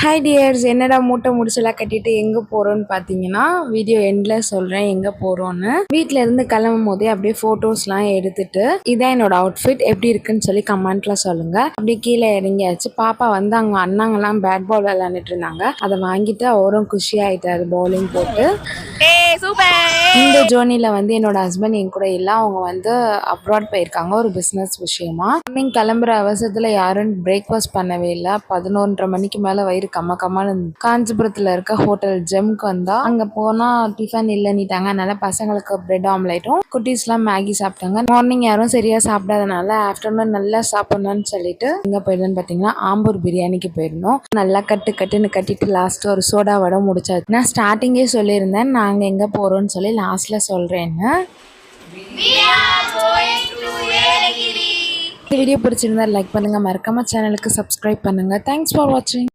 Hi tears, என்னடா மூட்டை முடிச்செல்லாம் கட்டிட்டு எங்கே போகிறோன்னு பார்த்தீங்கன்னா வீடியோ எண்டில் சொல்கிறேன் எங்கே போகிறோன்னு. வீட்டில் இருந்து கிளம்பும் போதே அப்படியே ஃபோட்டோஸ்லாம் எடுத்துட்டு இதான் என்னோட அவுட்ஃபிட் எப்படி இருக்குன்னு சொல்லி கமெண்ட்ல சொல்லுங்கள். அப்படியே கீழே இறங்கியாச்சு. பாப்பா வந்து அவங்க அண்ணாங்கெல்லாம் பேட் பால் விளையாண்டுட்டு இருந்தாங்க. அதை வாங்கிட்டு அவரும் குஷி ஆகிட்டாரு பவுலிங் போட்டு. இந்த ஜேர்னியில் வந்து என்னோட ஹஸ்பண்ட் என் கூட இல்லை, அவங்க வந்து அப்ராட் போயிருக்காங்க ஒரு பிஸ்னஸ் விஷயமா. மார்னிங் கிளம்புற அவசரத்தில் யாரும் பிரேக்ஃபாஸ்ட் பண்ணவே இல்லை. 11:30 மணிக்கு மேலே வயிறு கம்மன்னு காஞ்சிபுரத்தில் இருக்க ஹோட்டல் ஜெம்க்கு வந்தா அங்கே போனால் டிஃபன் இல்லைன்னிட்டாங்க. அதனால பசங்களுக்கு பிரெட் ஆம்லேட்டும் குட்டீஸ்லாம் மேகி சாப்பிட்டாங்க. மார்னிங் யாரும் சரியாக சாப்பிடாதனால ஆஃப்டர்நூன் நல்லா சாப்பிட்ணுன்னு சொல்லிட்டு எங்கே போயிருந்தோன்னு பார்த்தீங்கன்னா ஆம்பூர் பிரியாணிக்கு போயிருந்தோம். நல்லா கட்டுன்னு கட்டிட்டு லாஸ்ட் ஒரு சோடா வடை முடிச்சாச்சு. நான் ஸ்டார்டிங்கே சொல்லியிருந்தேன் நாங்கள் எங்கே போகிறோன்னு சொல்லி, லாஸ்ட்டில் சொல்கிறேன்னு. வீடியோ பிடிச்சிருந்தா லைக் பண்ணுங்கள், மறக்காம சேனலுக்கு சப்ஸ்கிரைப் பண்ணுங்கள். தேங்க்ஸ் ஃபார் வாட்சிங்.